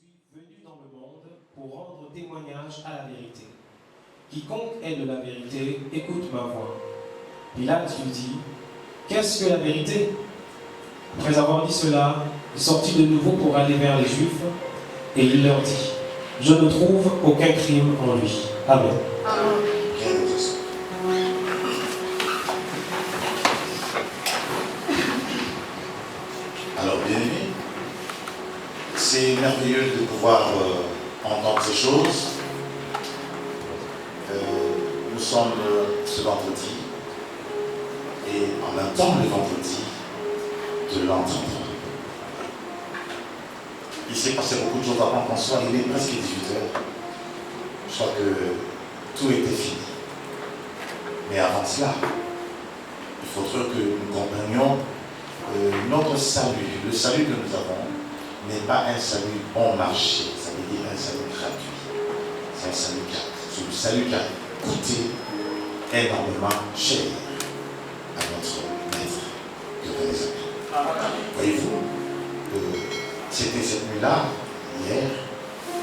suis venu dans le monde pour rendre témoignage à la vérité. Quiconque est de la vérité, écoute ma voix. Pilate lui dit, qu'est-ce que la vérité? Après avoir dit cela, il sortit de nouveau pour aller vers les Juifs, et il leur dit, je ne trouve aucun crime en lui. Amen. Alors, bien-aimés, c'est merveilleux de pouvoir entendre ces choses. Nous sommes ce vendredi, et en même temps le vendredi, de l'entendre. Il s'est passé beaucoup de choses avant qu'on soit, il est presque 18h. Je crois que tout était fini. Mais avant cela, il faudrait que nous comprenions notre salut. Le salut que nous avons n'est pas un salut bon marché, ça veut dire un salut gratuit. C'est un salut qui a coûté énormément cher à notre maître de les amis. Voyez-vous, c'était cette nuit-là, hier,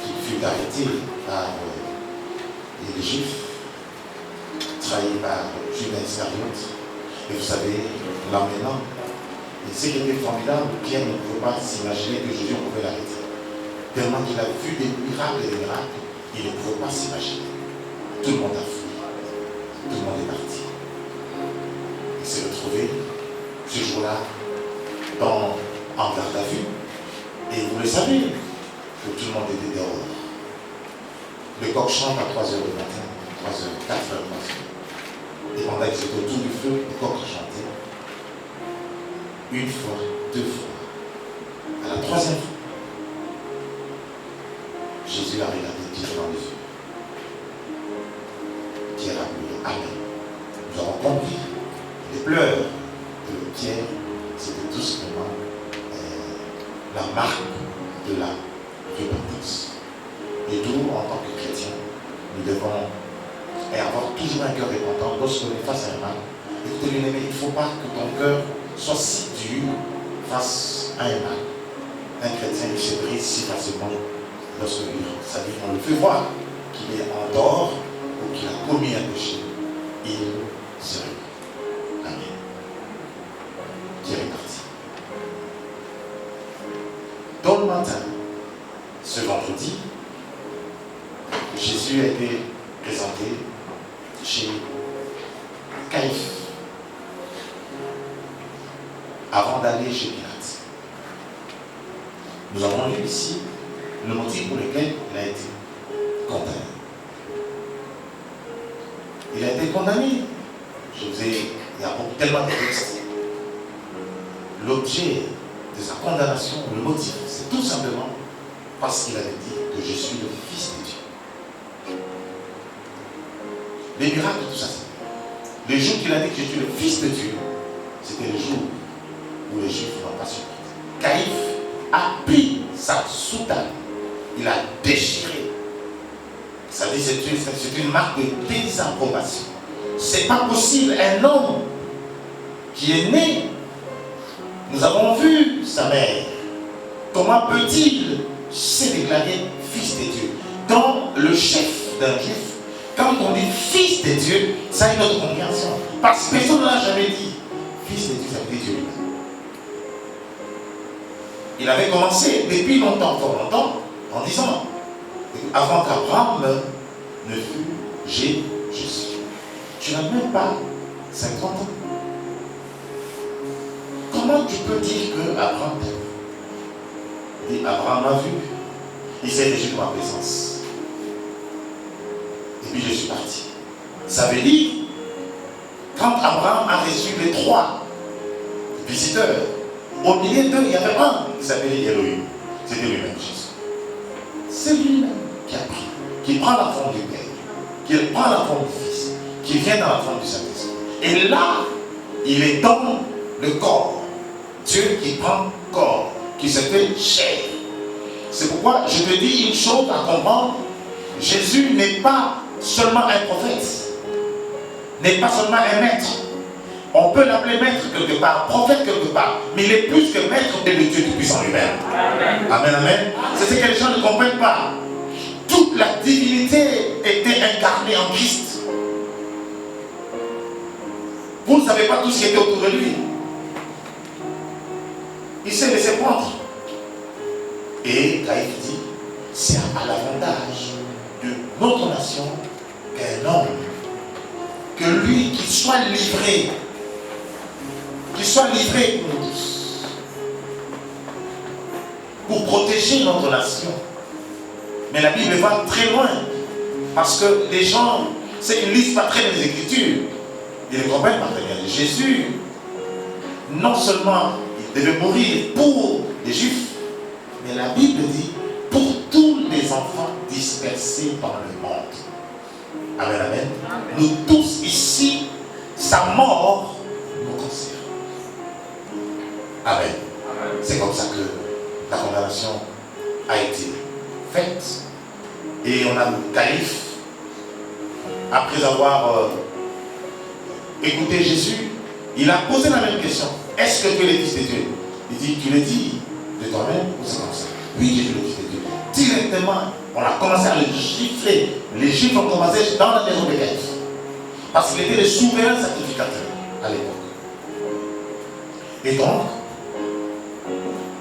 qu'il fut arrêté par les Juifs, trahi par Judas Iscariote. Et vous savez, l'emmenant. Et ce qui était formidable, Pierre ne pouvait pas s'imaginer que Jésus pouvait l'arrêter. Tellement qu'il a vu des miracles et des miracles, il ne pouvait pas s'imaginer. Tout le monde a fui. Tout le monde est parti. Il s'est retrouvé ce jour-là en garde à vue. Et vous le savez, que tout le monde était dehors. Le coq chante à 3h du matin, 3h, 4h, 3h. Et pendant qu'ils étaient autour du feu, le coq chantait. Une fois, deux fois. À la troisième fois, Jésus a regardé Pierre dans les yeux. Pierre a pleuré. Amen. Nous avons compris. Les pleurs de Pierre, c'était tout simplement la marque de la repentance. Et nous, en tant que chrétiens, nous devons avoir toujours un cœur repentant lorsqu'on est face à un mal. Écoutez, bien-aimé, il ne faut pas que ton cœur soit si dur face à un mal. Un chrétien, il se brise si facilement lorsque on le fait voir qu'il est en dehors ou qu'il a commis un péché. Il se répand. Amen. Qui est parti. Dans le matin, ce vendredi, Jésus a été présenté chez Caïphe avant d'aller chez Pilate. Nous avons lu ici le motif pour lequel il a été condamné. Il a été condamné. Il y a tellement de textes. L'objet de sa condamnation, le motif, c'est tout simplement parce qu'il avait dit que je suis le Fils de Dieu. Les miracles, tout ça, le jour qu'il a dit que je suis le Fils de Dieu, c'était le jour où les Juifs n'ont pas supporté. Caïphe a pris sa soutane, il a déchiré. Ça dit c'est une marque de désapprobation. C'est pas possible, un homme qui est né, nous avons vu sa mère. Comment peut-il se déclarer fils de Dieu? Dans le chef d'un juif, quand on dit fils de Dieu, ça a une autre compréhension. Parce que personne ne l'a jamais dit. Fils de Dieu, ça veut dire Dieu. Il avait commencé depuis longtemps, fort longtemps, en disant, avant qu'Abraham ne fût, je suis. Tu n'as même pas 50 ans. Comment tu peux dire que Abraham t'a vu? Il dit, Abraham m'a vu. Il s'est réjoui de ma présence. Et puis je suis parti. Ça veut dire, quand Abraham a reçu les 3 visiteurs, au milieu d'eux, il y avait un qui s'appelait Elohim. C'était lui-même, Jésus. C'est lui-même qui a pris, qui prend la forme du Père, qui prend la forme du Fils, qui vient dans la forme du Saint-Esprit. Et là, il est dans le corps. Dieu qui prend corps, qui se fait chair. C'est pourquoi je te dis une chose à comprendre. Jésus n'est pas seulement un prophète, n'est pas seulement un maître. On peut l'appeler maître quelque part, prophète quelque part, mais il est plus que maître de Dieu Tout-Puissant lui-même. Amen, amen. C'est ce que les gens ne comprennent pas. Toute la divinité était incarnée en Christ. Vous ne savez pas tout ce qui était autour de lui. Il s'est laissé prendre. Et Caïphe dit, c'est à l'avantage de notre nation qu'un homme, que lui qui soit livré pour nous tous, pour protéger notre nation. Mais la Bible va très loin, parce que les gens, c'est qu'ils ne lisent pas très bien les Écritures, ils ne comprennent pas très bien. Jésus, non seulement il devait mourir pour les Juifs, mais la Bible dit pour tous les enfants dispersés dans le monde. Amen, amen. Nous tous ici, sa mort nous concerne. Amen. C'est comme ça que la condamnation a été faite. Et on a Caïphe, après avoir écouté Jésus, il a posé la même question. Est-ce que tu es le Fils de Dieu? Il dit, tu le dis de toi-même ou c'est comme ça? Oui, je suis le Fils de Dieu. Directement, on a commencé à le gifler. Les Juifs ont commencé dans la maison de Caïphe. Parce qu'il était le souverain sacrificateur à l'époque. Et donc,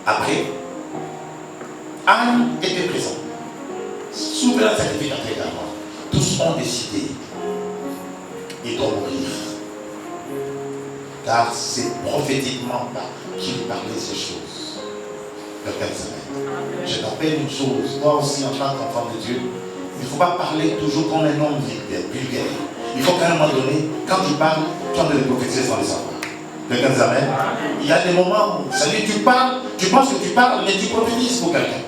après, Anne était présent. Souverain sacrificateur également. Tous ont décidé. Ils doivent mourir. Car c'est prophétiquement qu'il parlait ces choses. Quelqu'un s'arrête. Je t'appelle une chose, toi aussi en tant qu'enfant de Dieu, il ne faut pas parler toujours comme un homme vulgaire. Il faut qu'à un moment donné, quand tu parles, tu dois le prophétiser sans le savoir. Quelqu'un s'arrête. Il y a des moments où, c'est-à-dire tu parles, tu penses que tu parles, mais tu prophétises pour quelqu'un.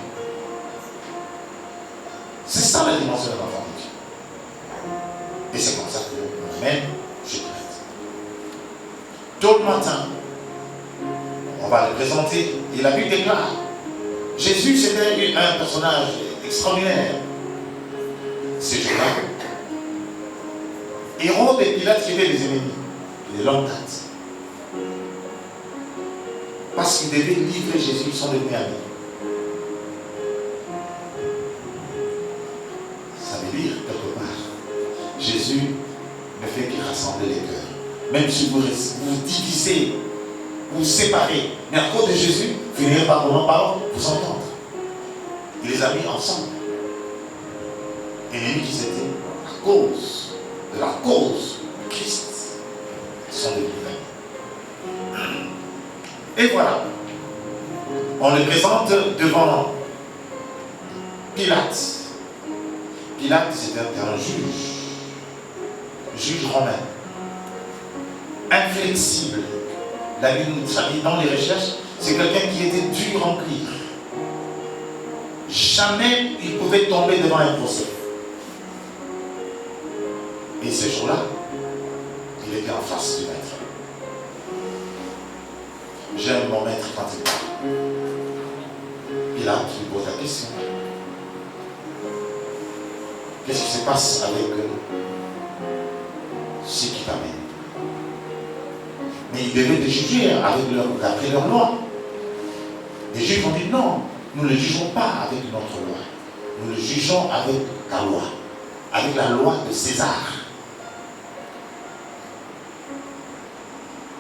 C'est ça la dimension de l'enfant de Dieu. Et c'est comme ça que moi-même, je prête. Tôt le matin, on va le présenter et la Bible déclare. Jésus, c'était un personnage extraordinaire. Ces jours-là, Hérode et Pilate qui étaient des ennemis, de longue date. Parce qu'ils devaient livrer Jésus, ils sont devenus amis. Ça veut dire, quelque part, Jésus ne fait que rassembler les cœurs. Même si vous divisez, vous séparez, mais à cause de Jésus, vous finirez par vous entendre. Il les a mis ensemble. Ennemis qui s'étaient à cause de la cause de Christ, sont devenus amis. Et voilà, on le présente devant Pilate. Pilate, c'était un juge romain, inflexible. La Bible nous dit dans les recherches, c'est quelqu'un qui était dur en cuir. Jamais il pouvait tomber devant un procès. Et ce jour-là, il était en face du maître. J'aime mon maître quand il parle. Pilate lui pose la question. Qu'est-ce qui se passe avec ceux qui t'amènent? Mais ils devaient les juger d'après leur loi. Les Juifs ont dit non, nous ne le jugeons pas avec notre loi. Nous le jugeons avec la loi. Avec la loi de César.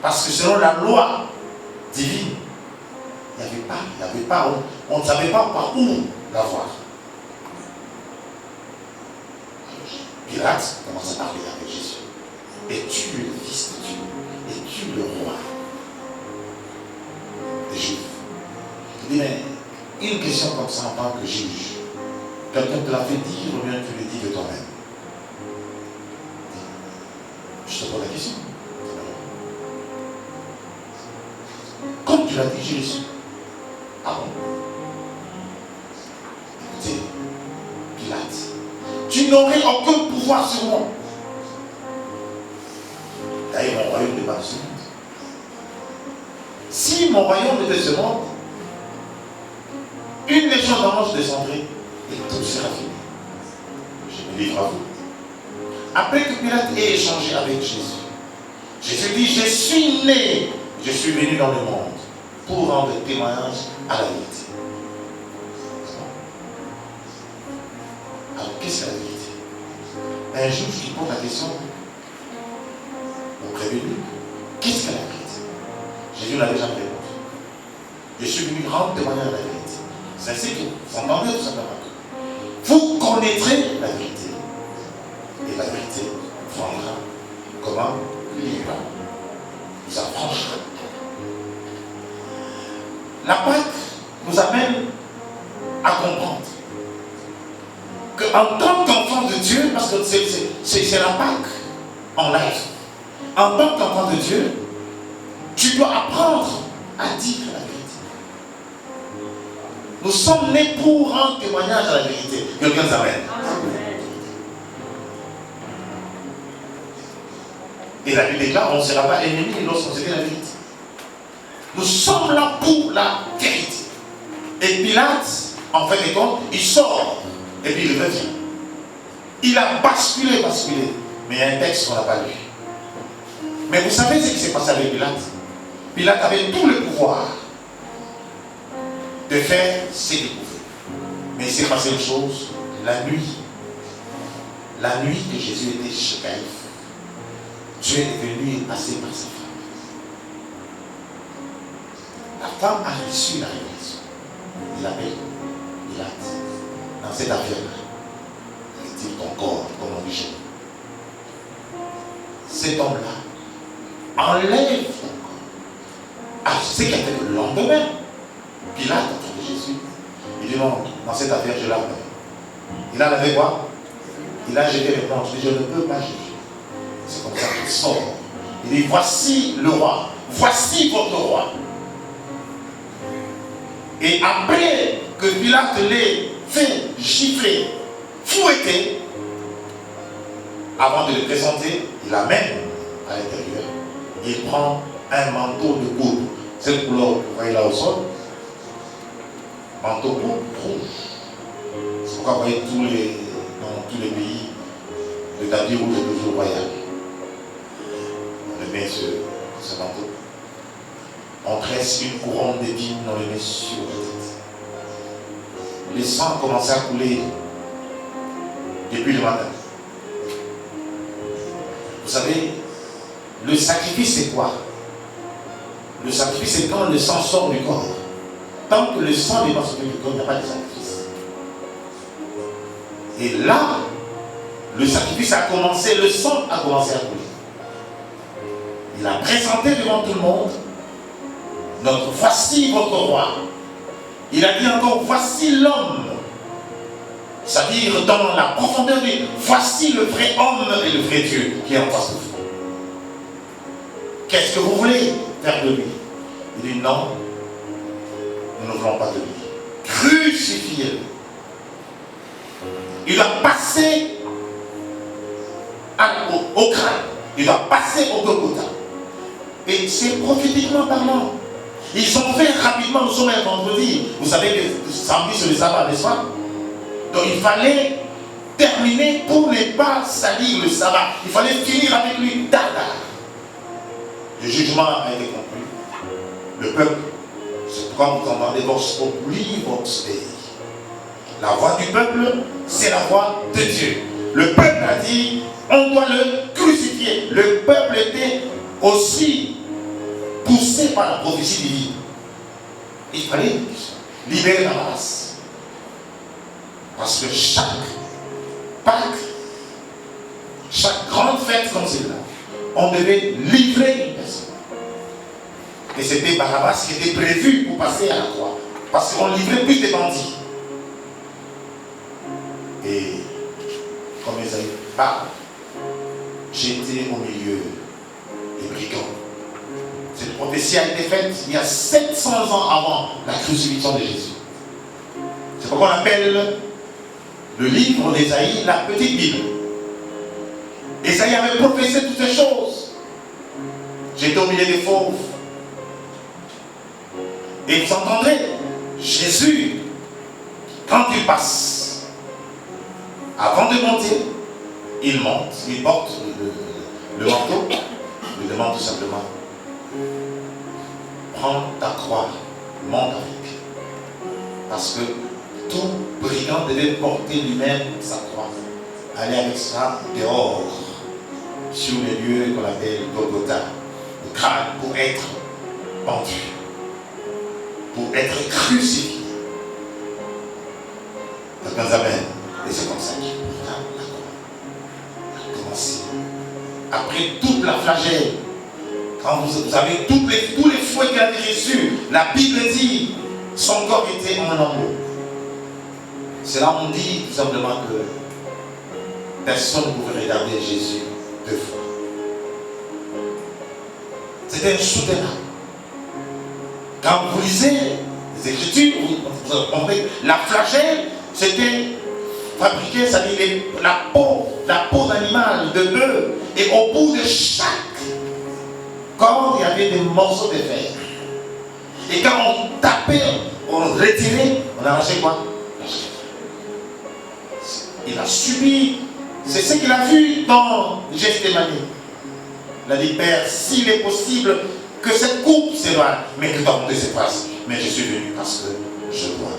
Parce que selon la loi divine, il n'y avait pas, on ne savait pas par où l'avoir. Pilate commence à parler avec Jésus. Es-tu le Fils de Dieu? Es-tu le roi des Juifs? Il dit, mais une question comme ça en tant que juge, quelqu'un te l'a fait dire ou bien tu le dis de toi-même? Je te pose la question. Comme tu l'as dit, je le suis. Ah bon? Écoutez, Pilate, tu n'aurais aucun pouvoir sur moi. D'ailleurs, mon royaume n'est pas de ce monde. Si mon royaume était de ce monde, une légion d'anges descendrait et tout sera fini. Je me livre à vous. Après que Pilate ait échangé avec Jésus, Jésus dit, je suis né, je suis venu dans le monde pour rendre témoignage à la vérité. Alors, qu'est-ce que la vérité? Un jour, je lui pose la question au prévenu, qu'est-ce que la vérité? Jésus n'a déjà répondu. Je suis venu rendre témoignage à la vérité. C'est tout. Vous entendez tout simplement. Vous connaîtrez la vérité. Et la vérité vous rendra comment? Libre. Vous affranchira. La Pâque nous amène à comprendre qu'en tant qu'enfant de Dieu, parce que c'est la Pâque en live, en tant qu'enfant de Dieu, tu dois apprendre à dire la vérité. Nous sommes nés pour rendre témoignage à la vérité. Quelqu'un s'amène. Et la Bible déclare, on ne sera pas ennemi lorsqu'on se dit la vérité. Nous sommes là pour la vérité. Et Pilate, en fait des comptes, il sort et puis il revient. Il a basculé. Mais il y a un texte qu'on n'a pas lu. Mais vous savez ce qui s'est passé avec Pilate? Pilate avait tout le pouvoir de faire ce qu'il pouvait. Mais il s'est passé une chose, la nuit que Jésus était chez Caïphe, Dieu est venu passer par sa femme. La femme a reçu la révélation. Il appelle Pilate. Dans cette affaire-là, il dit ton corps, comme on dit chez nous. Cet homme-là enlève ton corps. Ah, je sais qu'il a fait le lendemain. Pilate a trouvé Jésus. Il dit non, dans cette affaire, je l'ai enlevé. Il a enlevé quoi? Il a jeté les planches. Il dit je ne peux pas juger. C'est comme ça qu'il sort. Il dit voici le roi. Voici votre roi. Et après que Pilate l'ait fait gifler, fouetter, avant de le présenter, il l'amène à l'intérieur. Il prend un manteau de pourpre. Cette couleur que vous voyez là au sol, manteau pourpre rouge. C'est pourquoi vous voyez dans tous les pays, le tapis rouge est toujours royal. On le met ce manteau. On tresse une couronne d'épines, on le met sur la tête. Le sang a commencé à couler depuis le matin. Vous savez, le sacrifice c'est quoi? Le sacrifice c'est quand le sang sort du corps. Tant que le sang n'est pas sorti du corps, il n'y a pas de sacrifice. Et là, le sacrifice a commencé, le sang a commencé à couler. Il a présenté devant tout le monde notre voici votre roi. Il a dit encore voici l'homme. C'est-à-dire dans la profondeur de voici le vrai homme et le vrai Dieu qui est en face de vous. Qu'est-ce que vous voulez faire de lui? Il dit non, nous ne voulons pas de lui. Crucifiez-le. Il a passé au crâne. Il va passer au Golgotha. Et c'est prophétiquement parlant. Ils ont fait rapidement, nous sommes un vendredi. Vous savez que samedi c'est le sabbat, n'est-ce pas? Donc il fallait terminer pour ne pas salir le sabbat. Il fallait finir avec lui dada. Le jugement a été conclu. Le peuple, c'est pourquoi vous entendez Vox Populi, Vox Dei. La voix du peuple, c'est la voix de Dieu. Le peuple a dit, on doit le crucifier. Le peuple était aussi poussé par la prophétie divine. Il fallait libérer la race. Parce que chaque Pâques, chaque grande fête comme celle-là, on devait livrer une personne. Et c'était Barabbas qui était prévu pour passer à la croix. Parce qu'on livrait plus des bandits. Et comme Esaïe parle, j'étais au milieu des brigands. Cette prophétie a été faite il y a 700 ans avant la crucifixion de Jésus. C'est pourquoi on appelle le livre d'Esaïe la petite Bible. Esaïe avait prophétisé toutes ces choses. J'étais au milieu des fauves. Et vous entendrez, Jésus, quand il passe, avant de monter, il monte, il porte le manteau, Je lui demande tout simplement, prends ta croix, monte avec. Parce que tout brigand devait porter lui-même sa croix. Aller avec ça dehors, sur les lieux qu'on appelle Golgotha, le crâne, pour être pendu, pour être crucifié. Quelqu'un amène. Et c'est comme ça qu'il porta la croix. Il a commencé. Après toute la flagelle, quand vous avez tous les fouets qu'il a reçus, la Bible dit, son corps était en lambeaux. C'est là où on dit tout simplement que personne ne pouvait regarder Jésus deux fois. C'était insoutenable. Quand vous lisez les Écritures, vous comprenez, la flagelle, c'était fabriqué, c'est-à-dire la peau d'animal, de bœuf, et au bout de chaque corde, il y avait des morceaux de fer. Et quand on tapait, on retirait, on arrachait quoi? Il a subi, c'est ce qu'il a vu dans Gethsémani. Il a dit, Père, s'il est possible que cette coupe s'éloigne, mais que tu as monté cette face. Mais je suis venu parce que je dois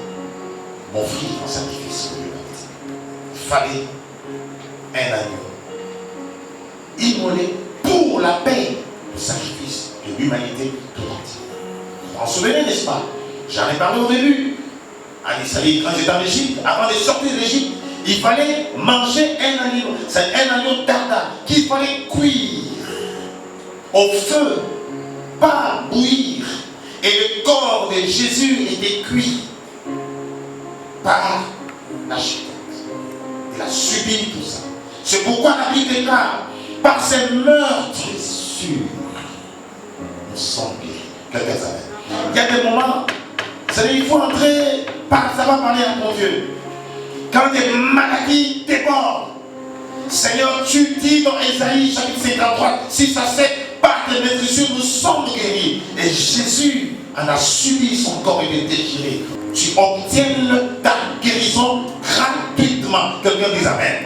m'offrir en sacrifice pour l'humanité. Il fallait un agneau immolé pour la paix, le sacrifice de l'humanité tout entière. Vous vous en souvenez, n'est-ce pas? J'en ai parlé au début. En Israël, quand j'étais en Égypte, avant de sortir d'Égypte, il fallait manger un agneau. C'est un agneau d'Adam qu'il fallait cuire au feu, pas bouillir. Et le corps de Jésus était cuit par la chute. Il a subi tout ça. C'est pourquoi la Bible déclare, par ses meurtrissures, nous sommes guéris. Quelqu'un s'appelle. Il y a des moments, il faut entrer, ça va parler à ton Dieu. Quand des maladies débordent, Seigneur, tu dis dans Ésaïe chapitre 53, 6 à 7, par tes meurtrissures, nous sommes guéris. Et Jésus en a subi, son corps était déchiré. Tu obtiens ta guérison gratuitement. Quelqu'un dit Amen.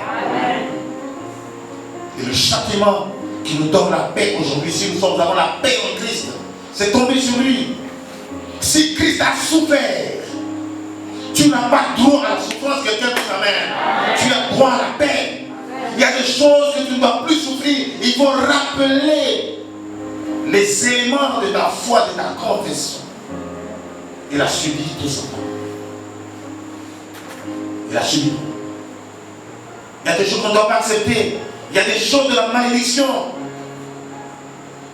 Et le châtiment qui nous donne la paix aujourd'hui, si nous avons la paix en Christ, c'est tombé sur lui. Si Christ a souffert, tu n'as pas droit à la souffrance, quelqu'un dit Amen. Tu as droit à la paix. Il y a des choses que tu ne dois plus souffrir. Il faut rappeler les éléments de ta foi, de ta confession. Il a subi tout ça. Il a subi. Il y a des choses qu'on ne doit pas accepter. Il y a des choses de la malédiction.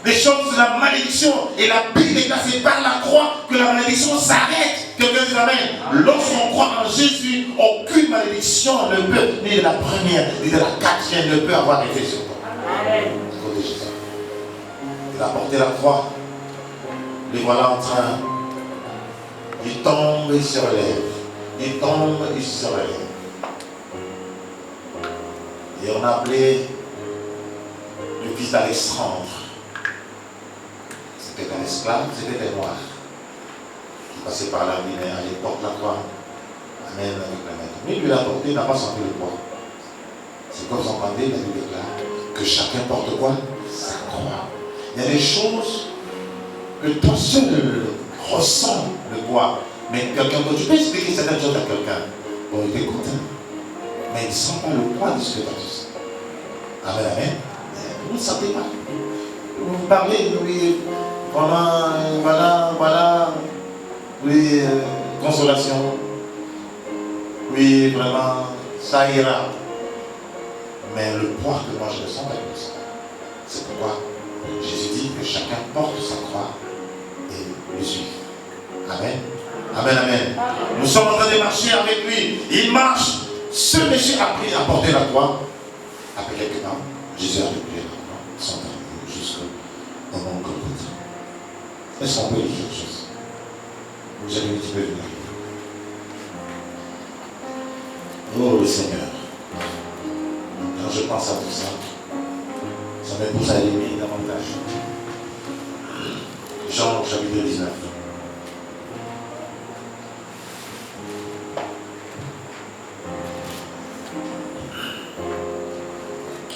Des choses de la malédiction. Et la Bible déclare, c'est par la croix que la malédiction s'arrête. Quelqu'un dit Amen. Lorsqu'on croit en Jésus, aucune malédiction ne peut, ni de la première, ni de la quatrième, ne peut avoir effet sur toi. Il a porté la croix. Les voilà en train. Il tombe, il se relève. Il tombe, il se relève. Et on a appelé le fils d'Alexandre. C'était un esclave, c'était un noir. Qui passait par la vie, mais allez, porte la croix. Amen avec la main. Mais lui l'a porté, il n'a pas senti le poids. C'est comme son pandé, la Bible déclare que chacun porte quoi? Sa croix. Il y a des choses que toi seul ressens le poids. Mais quelqu'un d'autre, tu peux expliquer certaines choses à quelqu'un. Bon, il t'écoute. Mais il ne sent pas le poids de ce que tu as dit. Amen, amen. Vous ne sentez pas. Vous parlez, oui, voilà, oui, consolation. Oui, vraiment, ça ira. Mais le poids que moi je ressens, c'est pourquoi Jésus dit que chacun porte sa croix et le suit. Amen. Amen, amen. Nous sommes en train de marcher avec lui. Il marche. Ce monsieur a pris à porter la croix. Après quelques temps, Jésus a récupéré la croix. Ils sont arrivés jusqu'au moment de Golgotha. Est-ce qu'on peut dire quelque chose? Vous avez un petit peu venir. Oh le Seigneur. Quand je pense à tout ça, ça me pousse à l'aimer davantage. Jean chapitre 19.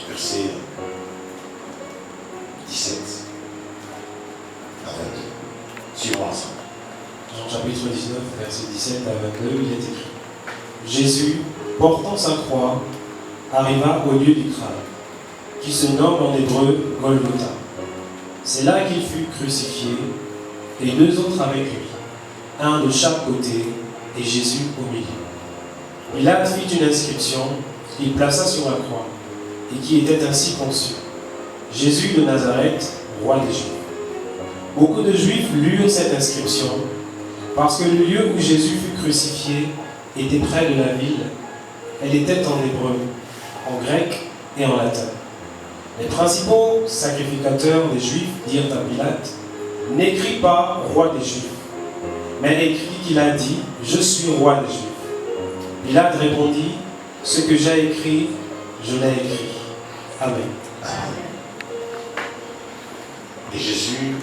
Verset 17. 19, versets 17 à 22, il est écrit: Jésus, portant sa croix, arriva au lieu du crâne, qui se nomme en hébreu Golgotha. C'est là qu'il fut crucifié, et 2 autres avec lui, un de chaque côté, et Jésus au milieu. Pilate fit une inscription qu'il plaça sur la croix, et qui était ainsi conçue: Jésus de Nazareth, roi des Juifs. Beaucoup de Juifs lurent cette inscription, parce que le lieu où Jésus fut crucifié était près de la ville. Elle était en hébreu, en grec et en latin. Les principaux sacrificateurs des Juifs dirent à Pilate: N'écris pas roi des Juifs, mais écris qu'il a dit: Je suis roi des Juifs. Pilate répondit: Ce que j'ai écrit, je l'ai écrit. Amen. Et Jésus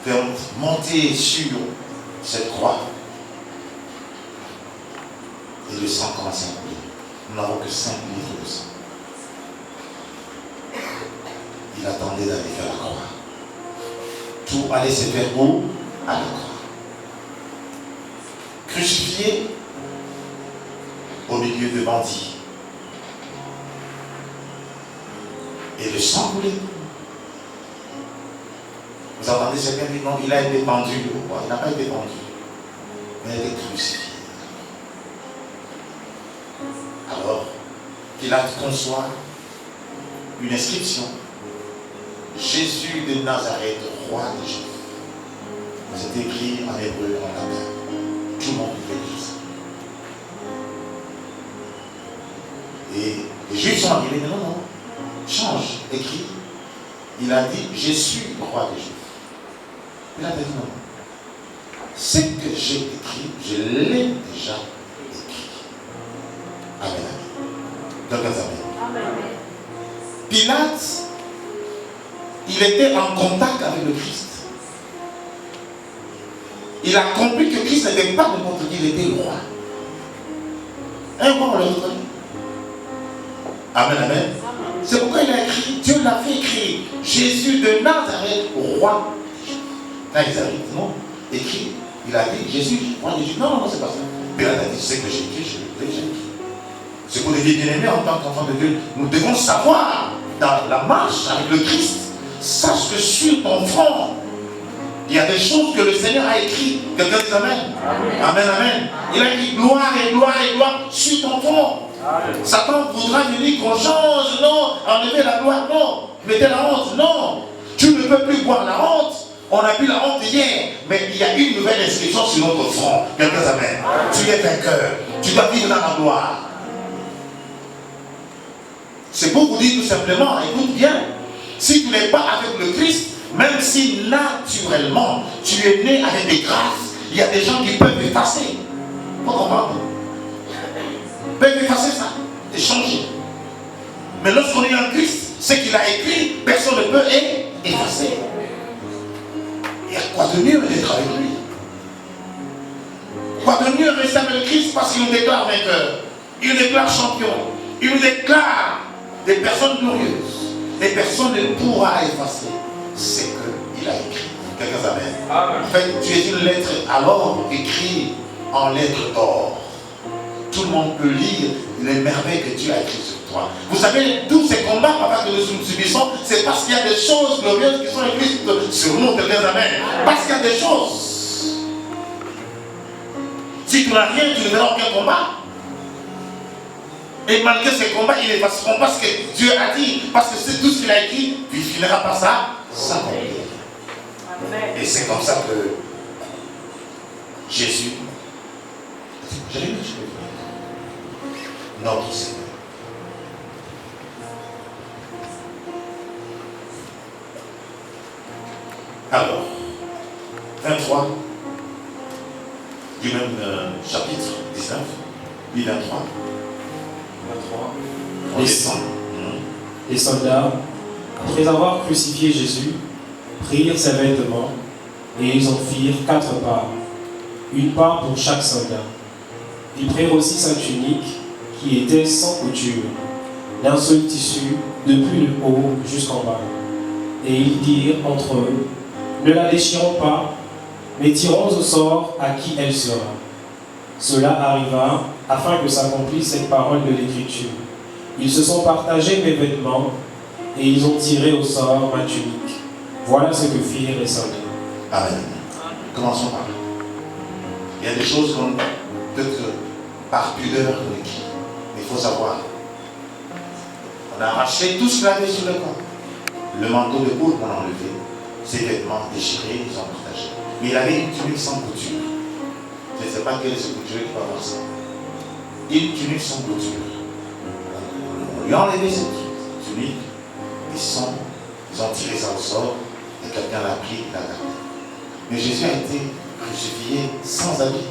fait monter sur cette croix, et le sang commence à couler. Nous n'avons que 5 litres de sang. Il attendait d'aller faire la croix. Tout allait se faire où? À la croix. Crucifié au milieu de bandits. Et le sang coulait. Vous entendez quelqu'un dire non, il a été pendu. Il n'a pas été pendu, mais il a été crucifié. Alors, Pilate conçoit une inscription: Jésus de Nazareth, roi des Juifs. C'est écrit en hébreu et en latin. Tout le monde peut lire ça. Et les Juifs sont arrivés, mais non, change, écrit. Il a dit: Je suis roi des Juifs. Il a dit non. Ce que j'ai écrit, je l'ai déjà écrit. Amen. Donc, amen. Pilate, il était en contact avec le Christ. Il a compris que Christ n'était pas n'importe qui, il était le roi. Un roi, on le reconnaît. Amen, amen. C'est pourquoi il a écrit, Dieu l'a fait écrire: Jésus de Nazareth, roi. Quand ils arrivent, non, écrit, il a dit: Jésus, roi des Juifs. Non, c'est pas ça. Pilate a dit: Ce que j'ai écrit, je l'ai déjà écrit. C'est pour les bien-aimés en tant qu'enfants de Dieu. Nous devons savoir, dans la marche avec le Christ, sache que sur ton front, il y a des choses que le Seigneur a écrites. Quelqu'un dit amen. Amen, amen. Il a écrit gloire et gloire et gloire sur ton front. Satan voudra venir qu'on change, non, enlever la gloire, non, mettez la honte, non. Tu ne peux plus boire la honte. On a vu la honte hier, mais il y a une nouvelle inscription sur notre front. Quelqu'un amen. Tu es vainqueur. Tu dois vivre dans la gloire. C'est pour vous dire tout simplement, écoute bien, si tu n'es pas avec le Christ, même si naturellement tu es né avec des grâces, il y a des gens qui peuvent effacer. Vous comprenez? Peuvent effacer ça et changer. Mais lorsqu'on est en Christ, ce qu'il a écrit, personne ne peut effacer. Il y a quoi de mieux d'être avec lui? Quoi de mieux rester avec le Christ parce qu'il nous déclare vainqueur, il nous déclare champion, il nous déclare des personnes glorieuses. Les personnes ne pourra effacer ce qu'il a écrit. Quelqu'un amen. En fait, tu es une lettre alors écrite en lettres d'or. Tout le monde peut lire les merveilles que Dieu a écrites sur toi. Vous savez, tous ces combats que nous subissons, c'est parce qu'il y a des choses glorieuses qui sont écrites sur nous. Quelqu'un amen. Parce qu'il y a des choses. Si tu n'as rien, tu ne verras aucun combat. Et malgré ces combats, ils effaceront parce que Dieu a dit, parce que c'est tout ce qu'il a écrit, puis il finira par ça, s'accomplir. Et c'est comme ça que Jésus, Jérémie, je peux dire, notre Seigneur. Alors, 23 du même chapitre 19, puis 23. Les soldats, après avoir crucifié Jésus, prirent ses vêtements et ils en firent 4 parts, une part pour chaque soldat. Ils prirent aussi sa tunique qui était sans couture, d'un seul tissu depuis le haut jusqu'en bas. Et ils dirent entre eux: ne la déchirons pas, mais tirons au sort à qui elle sera. Cela arriva afin que s'accomplisse cette parole de l'Écriture. Ils se sont partagés mes vêtements et ils ont tiré au sort ma tunique. Voilà ce que firent les soldats. Amen. Commençons par là. Il y a des choses qu'on peut-être par pudeur on écrit. Mais il faut savoir. On a arraché tout ce qu'il avait sur le corps. Le manteau de poudre qu'on a enlevé. Ses vêtements déchirés, ils ont partagé. Mais il avait une tunique sans couture. Je ne sais pas quel est ce couturier qui va voir ça. Une tunique sans couture. On lui a enlevé cette tunique. Ils ont tiré ça au sort. Et quelqu'un l'a pris, il l'a gardé. Mais Jésus a été crucifié sans habit.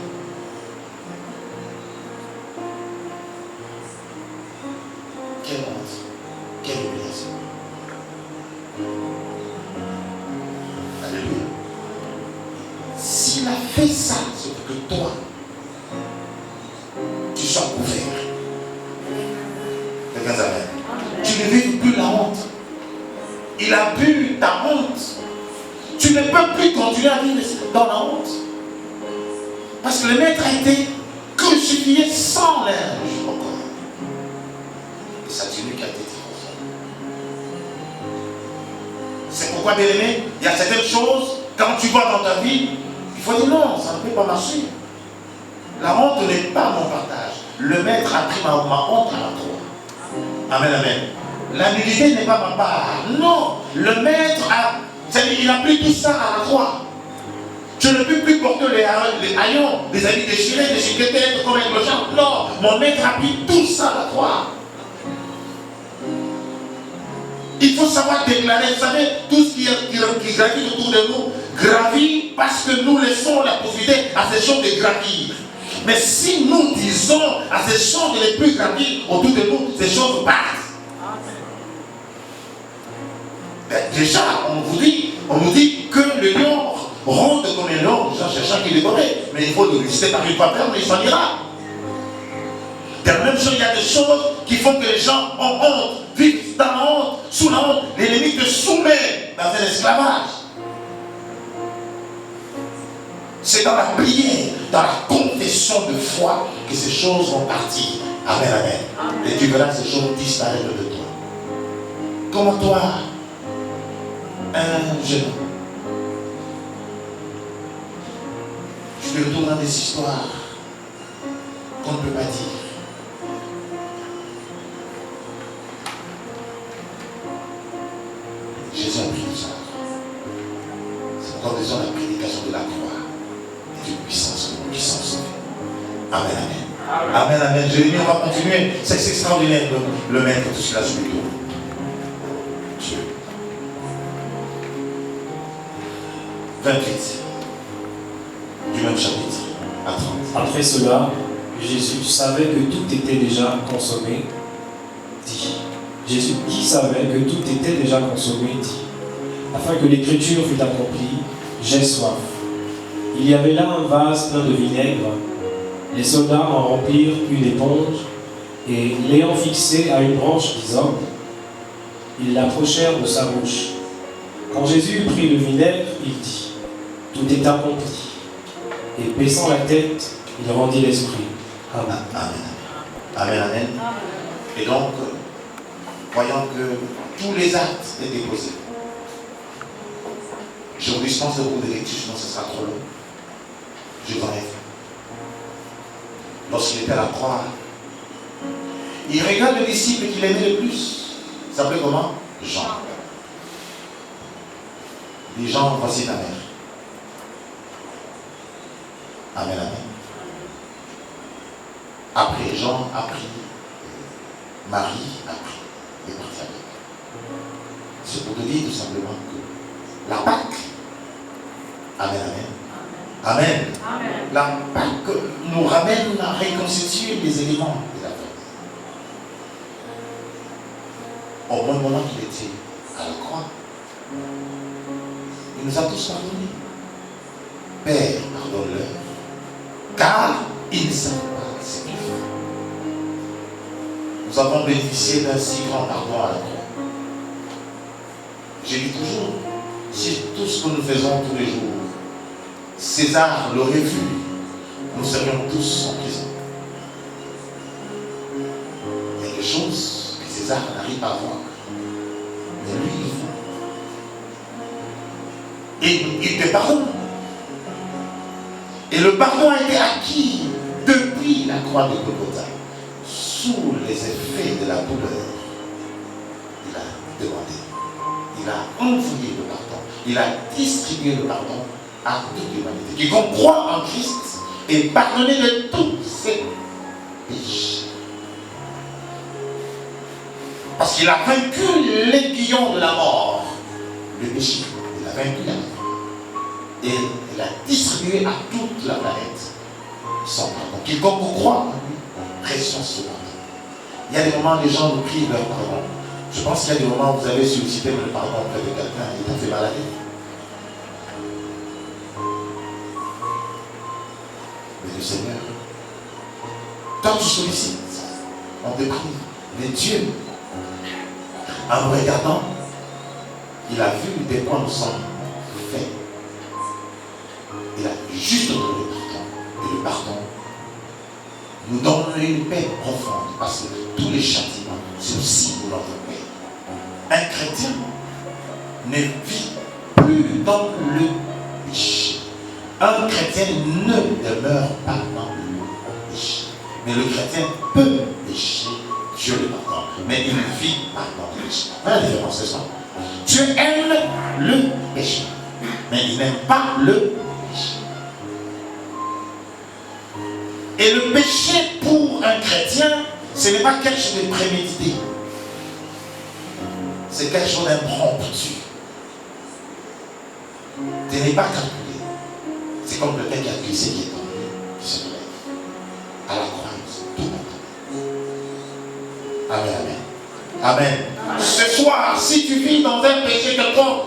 Quelle honte. Quelle humiliation. Alléluia. S'il a fait ça, c'est pour que toi, tu sois couvert. Quelqu'un s'appelle. Tu ne vis plus la honte. Il a bu ta honte. Tu ne peux plus continuer à vivre dans la honte. Parce que le maître a été crucifié sans linge encore. Et sa tunique a été tirée. C'est pourquoi, bien aimé, il y a certaines choses, quand tu vois dans ta vie, il faut dire non, ça ne peut pas marcher. La honte n'est pas mon partage. Le maître a pris ma honte à la croix. Amen, amen. La nullité n'est pas ma part. Non, le maître a, c'est-à-dire, il a pris tout ça à la croix. Je ne peux plus porter les haillons, les habits déchirés, des chiquettes comme avec le champ. Non, mon maître a pris tout ça à la croix. Il faut savoir déclarer, vous savez, tout ce qui gravit autour de nous, gravit parce que nous laissons la possibilité à ces choses de gravir. Mais si nous disons à ces choses de ne plus gravir autour de nous, ces choses partent. Déjà, on nous dit que le lion ronde comme un lion, c'est ça qui est décoré. Mais il faut le lister par une fois mais il s'en ira. De la même chose, il y a des choses qui font que les gens ont honte, vivent dans la honte, sous la honte. L'ennemi te soumet dans un esclavage. C'est dans la prière, dans la confession de foi que ces choses vont partir. Amen, amen. Et tu verras ces choses disparaître de toi. Comment toi, un jeune homme, tu te retournes dans des histoires qu'on ne peut pas dire. Jésus a pris tout ça. C'est pourquoi nous disons la prédication de la croix et d'une puissance, de puissance. Amen, amen. Amen, amen. Jérémie, on va continuer. C'est extraordinaire le maître, tout cela sur le dos. Dieu. 28 du même chapitre à 30. Après cela, Jésus savait que tout était déjà consommé, dit. Jésus qui savait que tout était déjà consommé, dit, afin que l'écriture fût accomplie, j'ai soif. Il y avait là un vase plein de vinaigre. Les soldats en remplirent une éponge et, l'ayant fixé à une branche d'hysope, ils l'approchèrent de sa bouche. Quand Jésus eut pris le vinaigre, il dit, tout est accompli. Et baissant la tête, il rendit l'esprit. Amen. Amen. Amen, amen. Et donc, voyons que tous les actes étaient posés. Je vous dispense le cours de lecture, sinon ce sera trop long. Je vous enlève. Lorsqu'il était à la croix, il regarde le disciple qu'il aimait le plus. Il s'appelait comment? Jean. Il dit, Jean, voici ta mère. Amen, amen. Après, Jean a pris, Marie a pris, et est parti avec. C'est pour te dire tout simplement que la Pâque, amen, amen. Amen. Amen. La Pâque nous ramène à reconstituer les éléments de la fête. Au bon moment qu'il était à la croix, il nous a tous pardonnés. Père, pardonne-leur, car ils ne savent pas ce qu'ils font. Nous avons bénéficié d'un si grand pardon à la croix. J'ai dit toujours, si tout ce que nous faisons tous les jours César l'aurait vu, nous serions tous en prison. Il y a des choses que César n'arrive pas à voir. Mais lui, il voit. Et il te pardonne. Et le pardon a été acquis depuis la croix de Golgotha. Sous les effets de la douleur, il a demandé. Il a envoyé le pardon. Il a distribué le pardon à toute l'humanité. Quiconque croit en Christ est pardonné de tous ses péchés. Parce qu'il a vaincu l'aiguillon de la mort, le péché. Il a vaincu la mort. Et il a distribué à toute la planète son pardon. Quiconque croit en lui reçoit ce pardon. Il y a des moments où les gens nous prient leur pardon. Je pense qu'il y a des moments où vous avez sollicité le pardon auprès de quelqu'un et il t'a fait mal à la vie. Mais le Seigneur, quand tu sollicites, on te prie. Mais Dieu, en nous regardant, il a vu des points nous sommes faits. Il a juste donné le pardon. Et le pardon nous donne une paix profonde. Parce que tous les châtiments, c'est aussi pour notre paix. Un chrétien ne vit plus dans le péché. Un chrétien ne demeure pas dans le péché. Mais le chrétien peut pécher, Dieu le pardonne. Mais il ne vit pas dans le péché. Voilà la différence, c'est ça. Dieu aime le péché, mais il n'aime pas le péché. Et le péché pour un chrétien, ce n'est pas quelque chose de prémédité. C'est quelque chose d'impromptu. Ce n'est pas calculé. C'est comme quelqu'un qui a glissé, qui est tombé, qui se relève. À la croix, tout le monde. Amen, amen. Amen. Ce soir, si tu vis dans un péché quelconque,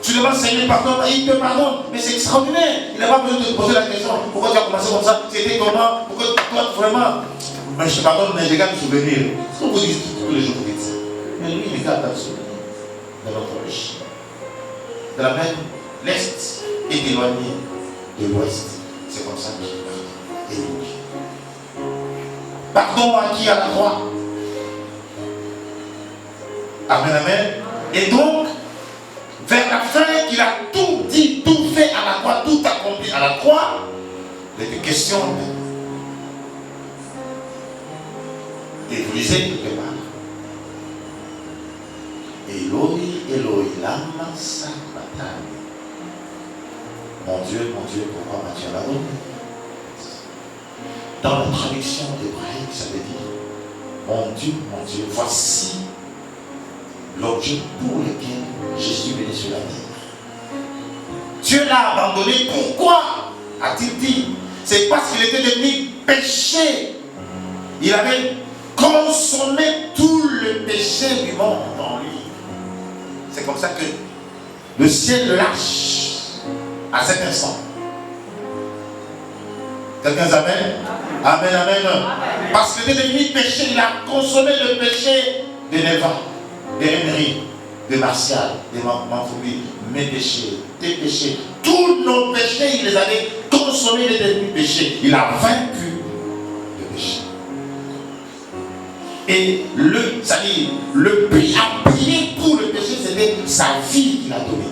tu demandes Seigneur pardon, il te pardonne. Mais c'est extraordinaire. Il n'a pas besoin de te poser la question. Pourquoi tu as commencé comme ça? C'était comment? Pourquoi toi vraiment? Mais je te pardonne, mais je garde le souvenir. C'est ce que vous dites tous les jours, vous dites. Mais lui, il garde le souvenir de notre péché. De la même, l'Est est éloigné de l'Ouest. C'est comme ça qu'il pardonne. Et lui. Pardon acquis à la croix. Amen, amen. Et donc, vers la fin, il a tout dit, tout fait à la croix, tout accompli à la croix. Il y a des questions. Et vous lisez quelque part. Eloi, Eloi, lama sabachthani. Mon Dieu, pourquoi m'as-tu abandonné? Dans la traduction hébraïque, ça veut dire mon Dieu, voici l'objet pour lequel je suis venu sur la terre. Dieu l'a abandonné. Pourquoi a-t-il dit? C'est parce qu'il était devenu péché. Il avait consommé tout le péché du monde en lui. C'est comme ça que le ciel lâche à cet instant. Quelqu'un amen? Amen, amen. Parce qu'il était devenu péché, il a consommé le péché de Néva, de Rémery, de Martial, de Manfoubi, mes péchés, tes péchés. Tous nos péchés, il les avait consommés, il était devenu péché. Il a vaincu le péché. Et le prix à payer pour le péché, c'était sa vie qu'il a donnée.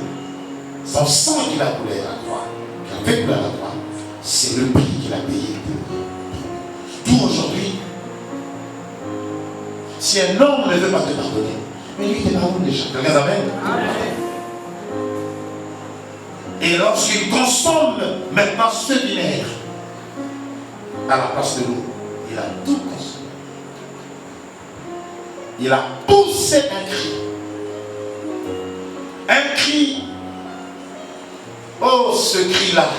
Son sang qu'il a coulé à la croix, qu'il a fait couler à la croix, c'est le prix qu'il a payé pour. D'où aujourd'hui, si un homme ne veut pas te pardonner, mais lui, il te pardonne déjà. Quelqu'un amen? Et lorsqu'il consomme maintenant ce vinaigre à la place de l'eau, il a tout consommé. Il a poussé un cri. Un cri. Oh, ce cri-là.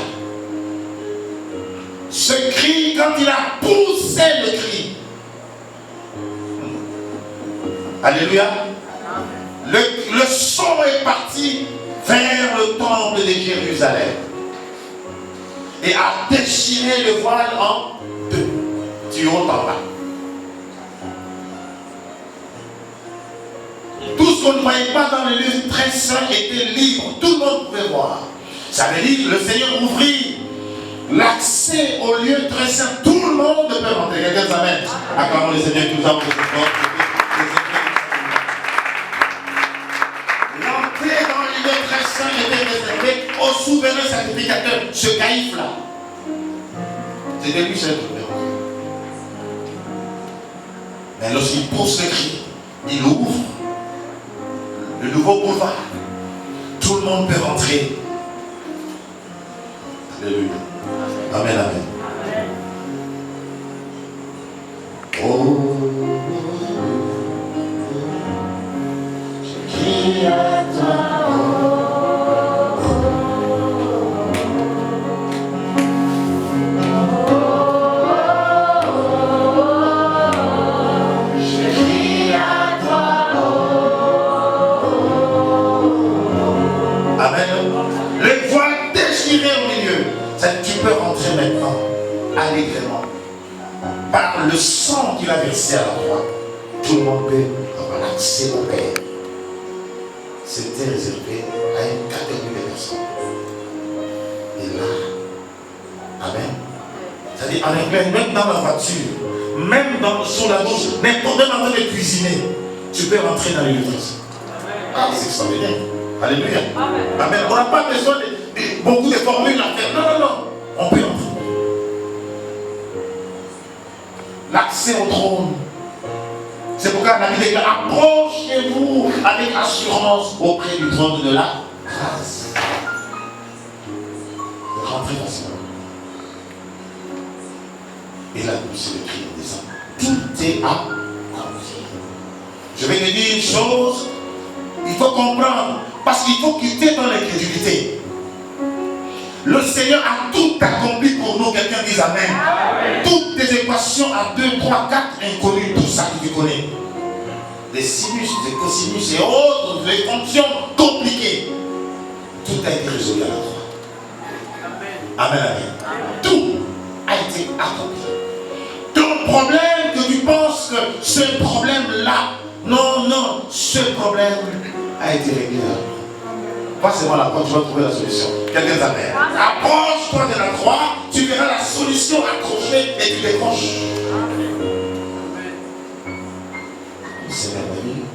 Ce cri, quand il a poussé le cri. Alléluia. Le son est parti vers le temple de Jérusalem. Et a déchiré le voile en deux. Du haut en bas. Tout ce qu'on ne voyait pas dans le lieu très saint était libre. Tout le monde pouvait voir. Ça veut dire que le Seigneur ouvrit l'accès au lieu très saint, tout le monde peut rentrer. Quelqu'un s'amène. Acclamons le Seigneur, nous avons l'entrée dans le lieu très saint était réservée au souverain sacrificateur, ce Caïphe-là. C'était lui seul qui pouvait rentrer. Mais lorsqu'il pousse le cri, il ouvre le nouveau boulevard. Tout le monde peut rentrer. Alléluia. Amen, amen. Oh, je crie à toi. Tu peux rentrer maintenant, allègrement, par le sang qu'il a versé à la croix. Tout le monde peut avoir accès au Père. C'était réservé à une catégorie de personnes. Et là, amen. C'est-à-dire en anglais, même dans la voiture, même sous la douche, même en train de cuisiner, tu peux rentrer dans les lieux. Ah, c'est extraordinaire. Alléluia. Amen. Amen. On n'a pas besoin de beaucoup de formules à faire. Non, non, non. On peut entrer. L'accès au trône. C'est pourquoi la Bible déclare, approchez-vous avec assurance auprès du trône de la grâce. Rentrez facilement. Et là, c'est le cri des hommes. Tout est accompli. Je vais te dire une chose, il faut comprendre, parce qu'il faut quitter dans l'incrédulité. Le Seigneur a tout accompli pour nous. Quelqu'un dise amen. Amen. Toutes tes équations à 2, 3, 4 inconnues, tout ça que tu connais. Des sinus, des cosinus et autres, des fonctions compliquées. Tout a été résolu à la croix. Amen, amen. Tout a été accompli. Ton problème que tu penses que ce problème-là, non, non, ce problème a été réglé. Passe-moi la croix, tu vas trouver la solution. Quelqu'un t'amène. Approche-toi de la croix, tu verras la solution accrochée et tu décroches. C'est merveilleux.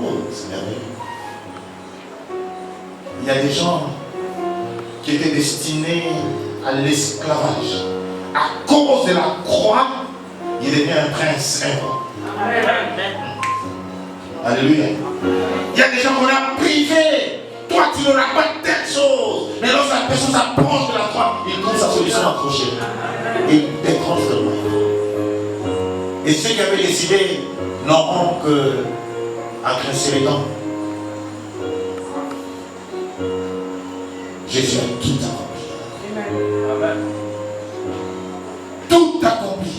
Oh, c'est merveilleux. Il y a des gens qui étaient destinés à l'esclavage. À cause de la croix, il devient un prince, un roi. Alléluia. Il y a des gens qu'on a privés. Toi, tu n'auras pas telle chose. Mais lorsque la personne s'approche de la croix, il trouve sa solution accrochée. Et il décroche le moyen. Et ceux qui avaient décidé n'auront qu'à grincer les dents. Jésus a tout accompli. Amen. Tout accompli.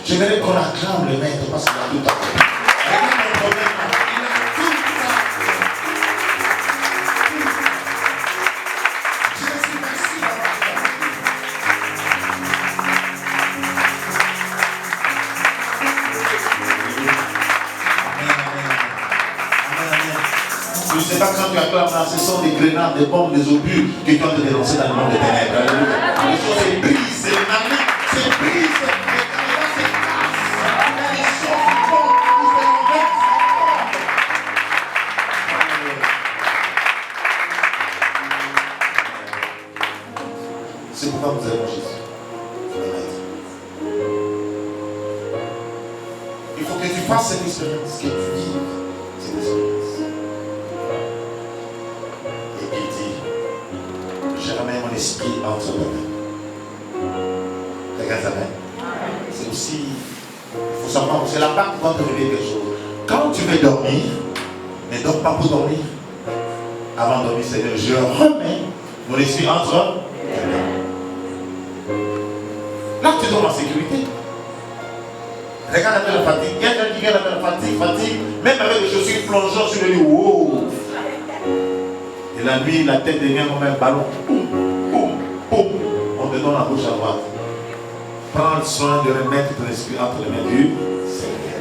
Je voudrais qu'on acclame le maître parce qu'il a tout accompli. Je ne sais pas quand tu acclames là, ce sont des grenades, des bombes, des obus que tu as te dénoncer dans le monde des ténèbres. Les choses se brisent, c'est le magnétisme, c'est brise, les caméras se cassent, les choses qui font, nous faisons vexer. C'est pourquoi nous aimons Jésus. Il faut que tu fasses cette expérience, que tu vives cette expérience. Je ramène mon esprit entre les mains. Regarde, amen. C'est aussi, il faut savoir, c'est la part qui va te révéler quelque chose. Quand tu veux dormir, ne dors pas pour dormir. Avant de dormir, Seigneur, je remets mon esprit entre les mains. Là, tu dors en sécurité. Regarde un peu la fatigue. Il y a quelqu'un qui regarde la fatigue, même avec les chaussures plongeant sur le lit. Wow. Et la nuit, la tête devient comme un ballon. Poum, poum, poum. On te donne la gauche à droite. Prends soin de remettre ton esprit entre les mains du Seigneur.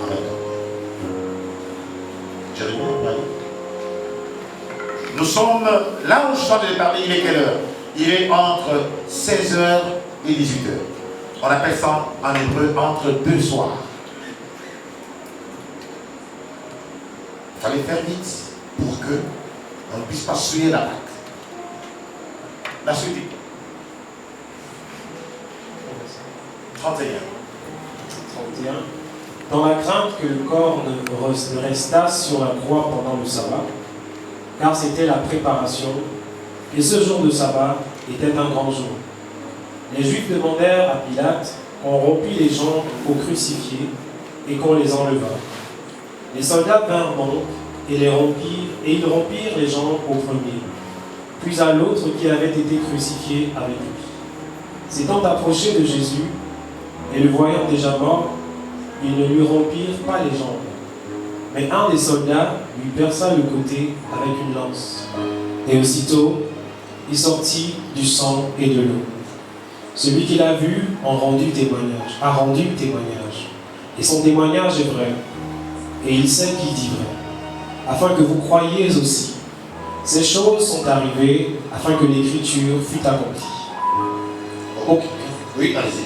Amen. Jérémie, nous sommes là où je suis en train de parler. Il est quelle heure? il est entre 16h et 18h. On appelle ça en hébreu entre deux soirs. Il fallait faire vite pour que on ne puisse pas souiller la Pâque. La suite. 31. Dans la crainte que le corps ne restasse sur la croix pendant le sabbat, car c'était la préparation, et ce jour de sabbat était un grand jour. Les Juifs demandèrent à Pilate qu'on rompît les jambes aux crucifiés et qu'on les enlevât. Les soldats vinrent donc et ils rompirent les jambes au premier, puis à l'autre qui avait été crucifié avec lui. S'étant approchés de Jésus et le voyant déjà mort, ils ne lui rompirent pas les jambes. Mais un des soldats lui perça le côté avec une lance. Et aussitôt, il sortit du sang et de l'eau. Celui qui l'a vu a rendu témoignage. Et son témoignage est vrai. Et il sait qu'il dit vrai. Afin que vous croyiez aussi. Ces choses sont arrivées afin que l'écriture fût accomplie. Oui, allez-y.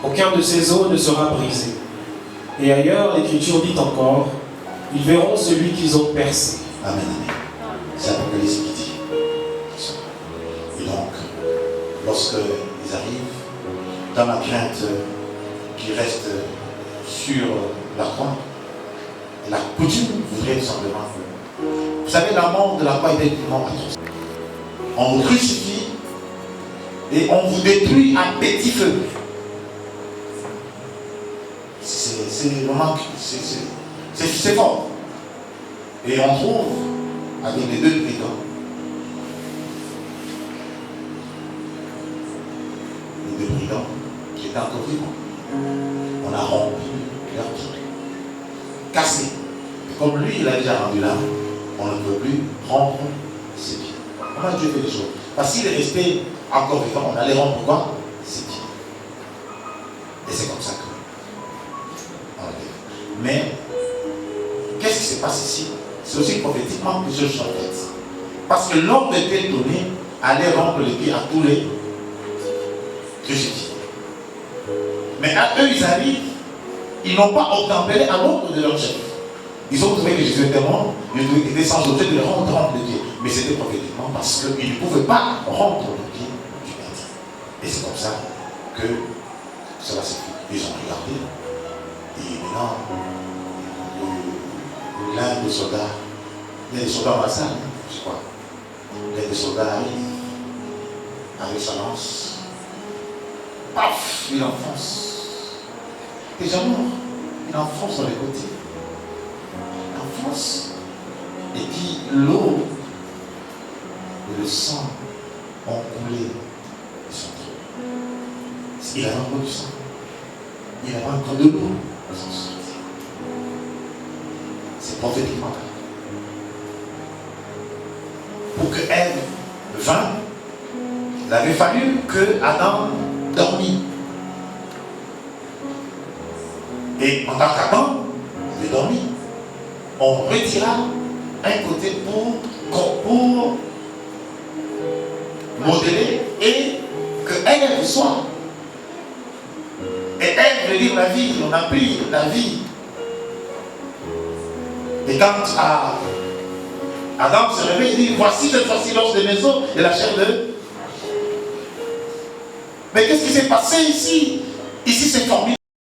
Aucun de ces os ne sera brisé. Et ailleurs, l'écriture dit encore, ils verront celui qu'ils ont percé. Amen, amen. C'est Apocalypse qui dit. Et donc, lorsqu'ils arrivent, dans la crainte qu'ils restent sur la croix, la coutume voudrait tout simplement. Vous savez, la mort de la croix était une mort atroce. On vous crucifie et on vous détruit à petit feu. C'est vraiment, c'est fort. Et on trouve avec les deux brigands, qui étaient encore vivants. On a rompu leur pied, cassé. Et comme lui, il a déjà rendu là, on ne peut plus rompre ses pieds. Comment Dieu fait les choses? Parce qu'il est resté encore vivant, on allait rompre quoi? Ses pieds. Et c'est comme ça que mais, qu'est-ce qui se passe ici? C'est aussi prophétiquement plusieurs choses faites. Parce que l'ordre était donné aller rompre les pieds à tous les crucifiés. Mais à eux, ils arrivent, ils n'ont pas obtempéré à l'ordre de leur chef. Ils ont trouvé que Jésus était mort, ils étaient sans objet de rompre les pieds. Mais c'était prophétiquement parce qu'ils ne pouvaient pas rompre les pieds du maître. Et c'est comme ça que cela s'est fait. Ils ont regardé. Et maintenant, l'un des soldats, il y a des soldats dans la salle, je crois. L'un des soldats arrive avec sa lance. Paf, il enfonce. Déjà mort, il enfonce dans les côtés. Il enfonce. Et puis l'eau et le sang ont coulé de son trou. Il a encore du sang. Il a encore de l'eau. C'est prophétiquement. Pour que Ève vint, il avait fallu que Adam dormît. Et en tant qu'Adam avait dormi, on retira un côté pour modeler et que Ève soit. Et Ève veut dire la vie, on a pris la vie. Et quand Adam se réveille, il dit, voici cette fois-ci l'os de mes os et la chair de... Mais qu'est-ce qui s'est passé ici? Ici c'est formidable.